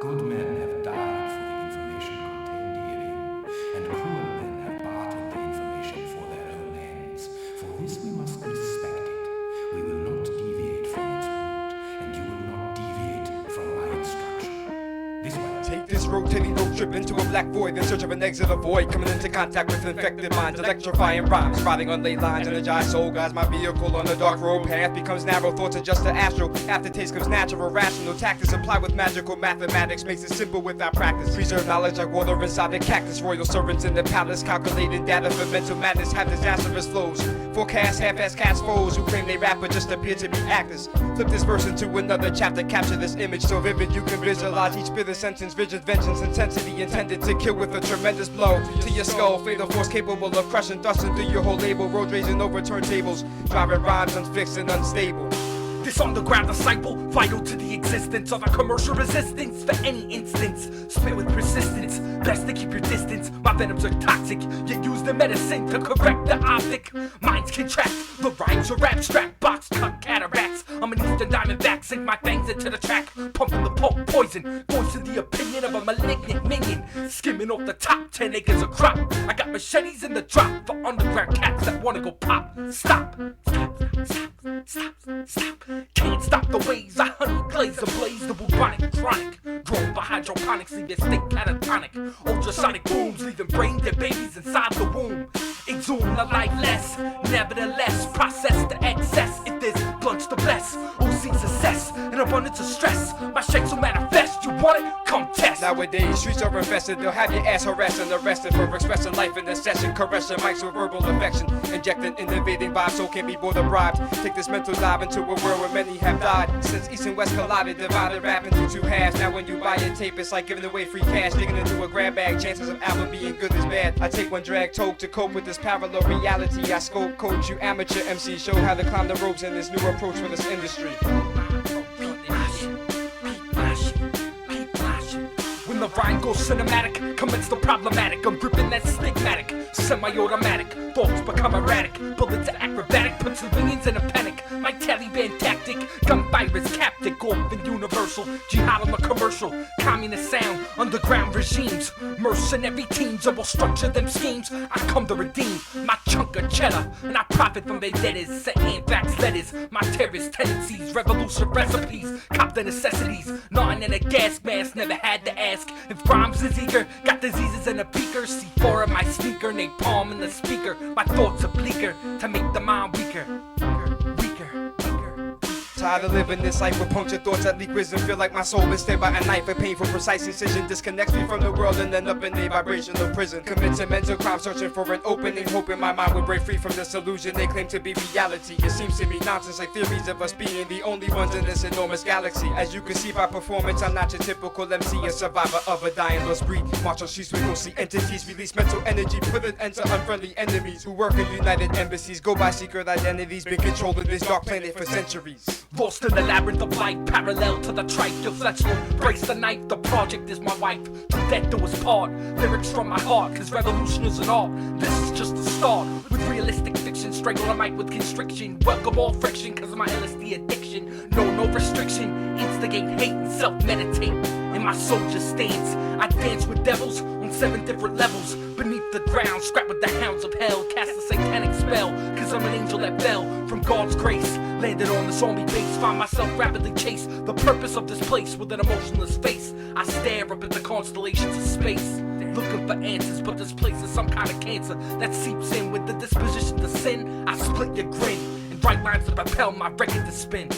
Good men have died for the information contained herein, and cruel men have bartered the information for their own ends. For this we must respect it. We will not deviate from its route, and you will not deviate from my instruction. This way. Take this rotating road trip into a black void in search of an exit avoid, coming into contact with infected minds, electrifying rhymes, riding on ley lines, energized soul guides my vehicle on a dark road path, becomes narrow, thoughts adjust to astral, aftertaste comes natural, rational, tactics applied with magical mathematics, makes it simple without practice, preserve knowledge like water inside the cactus, royal servants in the palace, calculating data for mental madness, have disastrous flows, forecast half-ass cast foes who claim they rap but just appear to be actors, flip this verse into another chapter, capture this image so vivid you can visualize each bit of sentence, rigid vengeance, intensity intended to kill with a tremendous blow to your skull, fatal force capable of crushing, thrusting through your whole label, road raging over turntables, driving rhymes unfixed and unstable. This underground disciple, vital to the existence of a commercial resistance for any instance. Spit with persistence, best to keep your distance. My venoms are toxic, yet use the medicine to correct the optic. Minds contract, the rhymes are abstract, box cut cataracts. I'm an eastern diamondback, sink my fangs into the track, pumping the pulp poison, voicing the opinion of a malignant minion, skimming off the top 10 acres of crop. I got machetes in the drop for underground cats that wanna go pop. Stop, stop, stop, stop, stop. Can't stop the ways I honey glaze ablaze the bubonic chronic. Grown by hydroponics, leave your state catatonic. Ultrasonic booms, leaving brain dead babies inside the womb. Exhume the lifeless, nevertheless, process the excess. If there's blunts to bless, OC success, an abundance of stress. My shakes will manifest, you want it? Come test. Nowadays, streets are infested, they'll have your ass harassed and arrested for expressing life in this session. Caressing mics with verbal affection, injecting innovating vibes so can't be bothered bribed. Take this mental dive into a world where many have died. Since East and West collided, divided rap into two halves. Now when you buy a tape, it's like giving away free cash. Digging into a grab bag, chances of album being good is bad. I take one drag toke to cope with this parallel reality. I scope, coach you amateur MC, show how to climb the ropes in this new approach for this industry. When the rhyme goes cinematic, commence the problematic. I'm gripping that stigmatic, semi-automatic. Thoughts become erratic, bullets are acrobatic. Put civilians in a panic. My Taliban tactic, gunfire is captic, orphan universal. Jihad on the commercial, communist sound, underground regimes, mercenary teams. I will structure them schemes. I come to redeem my chunk of cheddar, and I profit from vendettas, set anthrax letters. My terrorist tendencies, revolution recipes, cop the necessities. Nothing in a gas mask, never had to ask if rhymes is eager. Got diseases in a beaker, C4 in my sneaker, napalm in the speaker. My thoughts are bleaker to make the mind weaker. Tired of living this life with punctured thoughts that leak wisdom. Feel like my soul been stabbed by a knife. A painful, precise incision disconnects me from the world and end up in a vibrational prison. Commit to mental crime, searching for an opening, hoping my mind will break free from this illusion they claim to be reality. It seems to be nonsense, like theories of us being the only ones in this enormous galaxy. As you can see by performance, I'm not your typical MC, a survivor of a dying lost breed. March on streets with ghostly entities, release mental energy, put an end to unfriendly enemies who work in united embassies, go by secret identities, been controlling this dark planet for centuries. Lost in the labyrinth of life, parallel to the trike. Your flesh will brace the knife. The project is my wife, to death do us part. Lyrics from my heart, cause revolution is an art. This is just the start. With realistic fiction, strangle a mic with constriction. Welcome all friction, cause of my LSD addiction. No restriction, instigate hate and self-meditate. In my soldier stance, I dance with devils on 7 different levels. Beneath the ground, scrap with the hounds of hell. Cast a satanic spell, cause I'm an angel that fell from God's grace. Landed on the zombie base, find myself rapidly chase the purpose of this place with an emotionless face. I stare up at the constellations of space, looking for answers, but this place is some kind of cancer that seeps in with the disposition to sin. I split your grin and write lines to propel my record to spin.